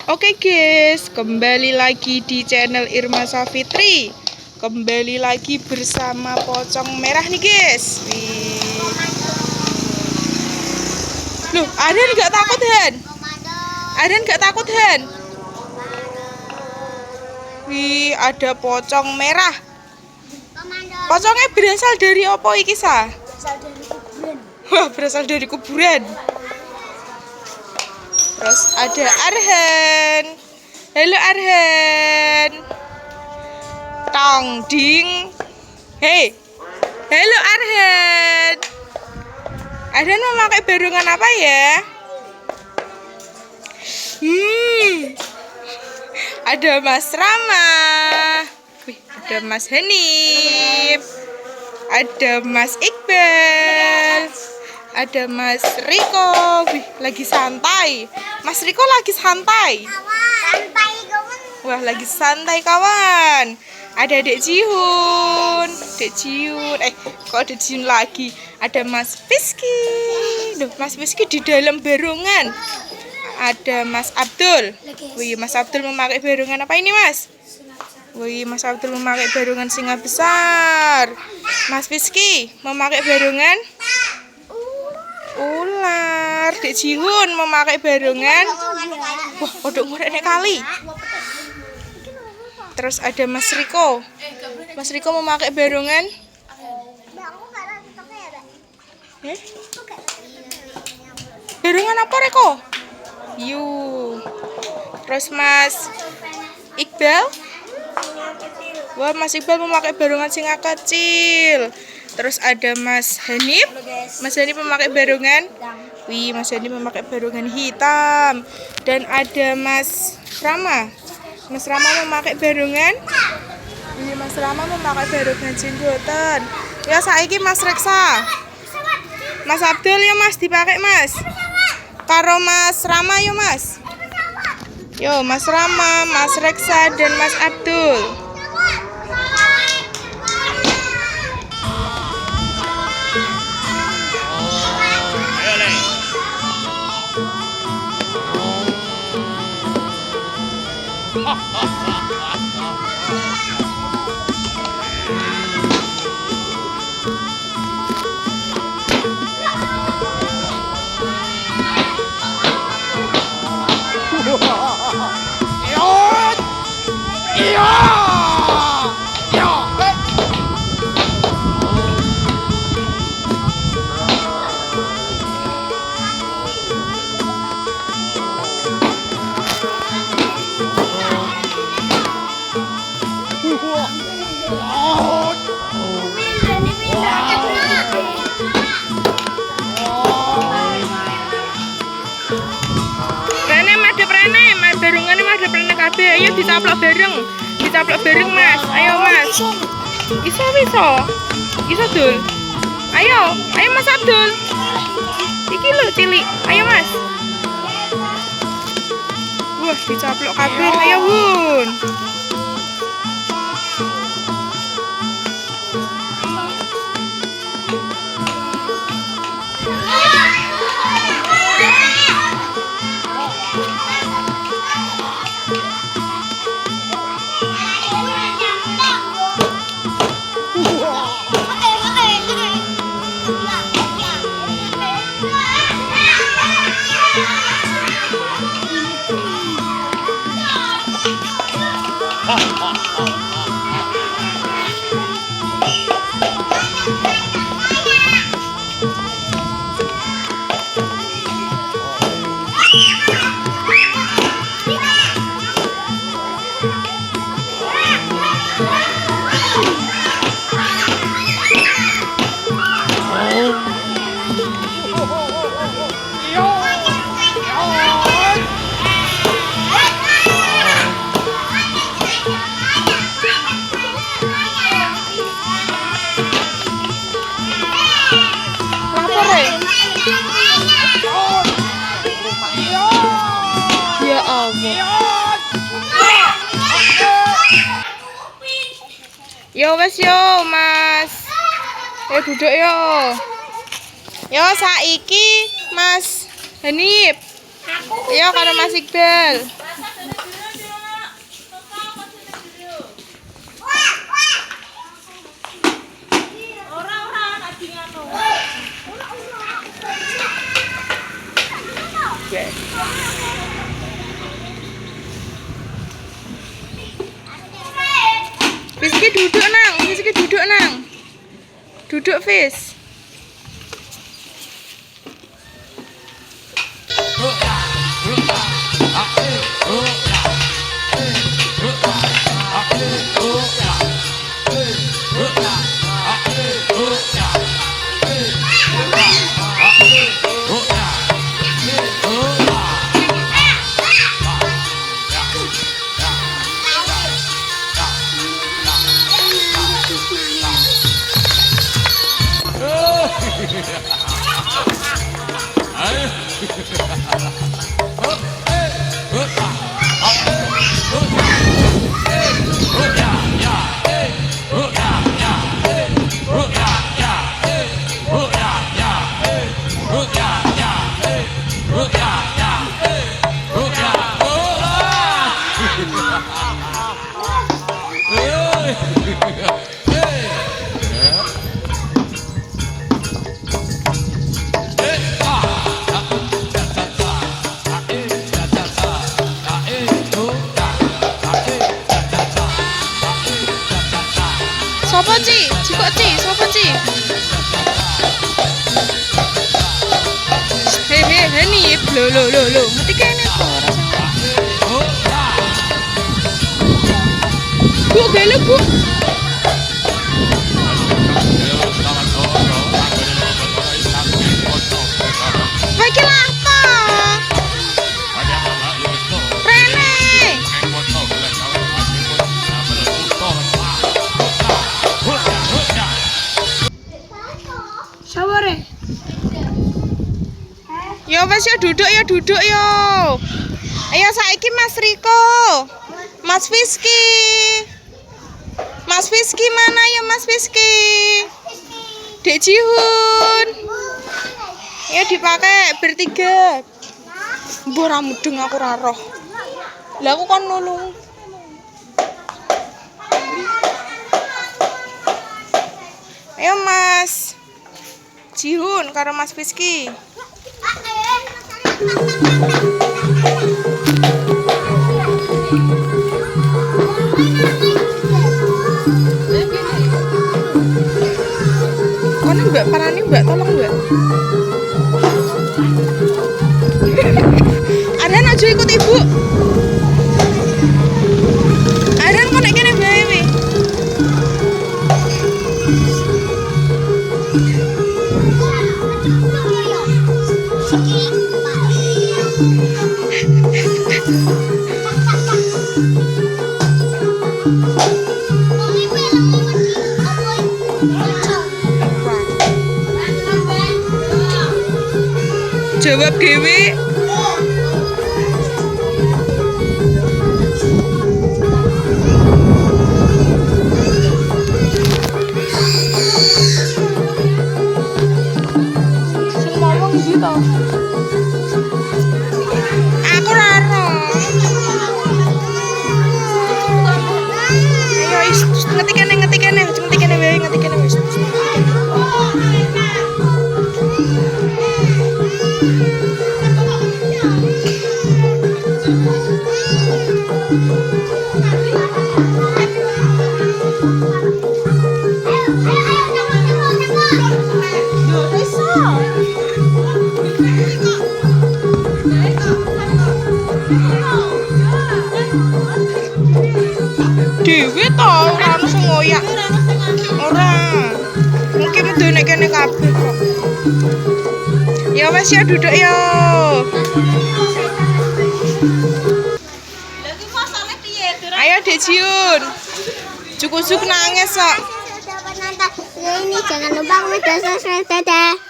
Oke guys, kembali lagi di channel Irma Safitri. Kembali lagi bersama pocong merah nih guys. Wih. Loh, Aden nggak takut Han? Aden nggak takut Han? Wih, ada pocong merah. Pocongnya berasal dari apa iki sa? Berasal dari kuburan. Wah, berasal dari kuburan. Terus ada Arhan. Halo Arhan. Tong ding. Hei. Halo Arhan. Arhan mau pakai barungan apa ya? Ada Mas Rama. Wih, ada Mas Hanif. Ada Mas Iqbal. Ada Mas Riko. Wih, lagi santai. Mas Riko lagi santai. Santai kawan. Wah, lagi santai kawan. Ada Dek Jihun. Dek Jihun. Kok Dek Jihun lagi? Ada Mas Fiski. Loh, Mas Fiski di dalam barungan. Ada Mas Abdul. Wih, Mas Abdul memakai barungan apa ini, Mas? Wih, Mas Abdul memakai barungan singa besar. Mas Fiski memakai barungan ular. Dek Jihun memakai barungan. Wah, kodok ngorek kali. Terus ada Mas Riko. Mas Riko memakai barungan. Barungan apa Riko? Yuk. Terus Mas Iqbal. Wah, Mas Iqbal memakai barungan singa kecil. Terus ada Mas Hanif. Mas Hanif memakai barungan. Wih, Mas Hanif memakai barungan hitam. Dan ada Mas Rama. Mas Rama memakai barungan. Wih, Mas Rama memakai barungan jenggotan. Ya, saiki Mas Reksa. Mas Abdul ya Mas, dipakai Mas. Karo Mas Rama yo Mas. Yo, Mas Rama, Mas Reksa, dan Mas Abdul. Barungan mas ada pernah kabeh. Ayo dicaplok bareng. Dicaplok bareng Mas. Ayo Mas. Iso. Iso Dul. Ayo Mas Abdul. Iki lho cilik. Ayo Mas. Wah, dicaplok kabeh. Ayo Hun. Ya Allah. Yo wes yo Mas. Yo duduk yo. Yo saiki Mas Hanif. Yo karo Mas Iqbal. Ya. Fiski duduk nang, Fiski duduk nang. Duduk Fis. Sopo Ci? Jikok Ci, sopo Ci? He nih, lo, mesti kene kok Bu, gele Bu. Iki apa? Rene. Saware. Yo wes yo duduk yo. Ayo saiki Mas Riko. Mas Fiski. Mas Fiski mana ya Mas Fiski? Dek Jihun. Ya dipakai bertiga. Mbok ora mudeng aku ora roh. Lah aku kon nulung. Ayo Mas Jihun karo Mas Fiski. Kono Mbak parani Mbak, tolong Mbak. Adan aja ikut Ibu. Adan kok nek kene bae wi. Jawab dhewe. Sing ngomong iki to. Aku ora ero. Ayo ngetik kene wae, ngetik kene wis. Dewi to ora ono sing ngoyak. Ora. Mungkin medene kene kabeh kok. Ya wes ya duduk yo. Ayo Dek Jiun. Cukup nangis kok. Ini jangan lupa subscribe, dadah.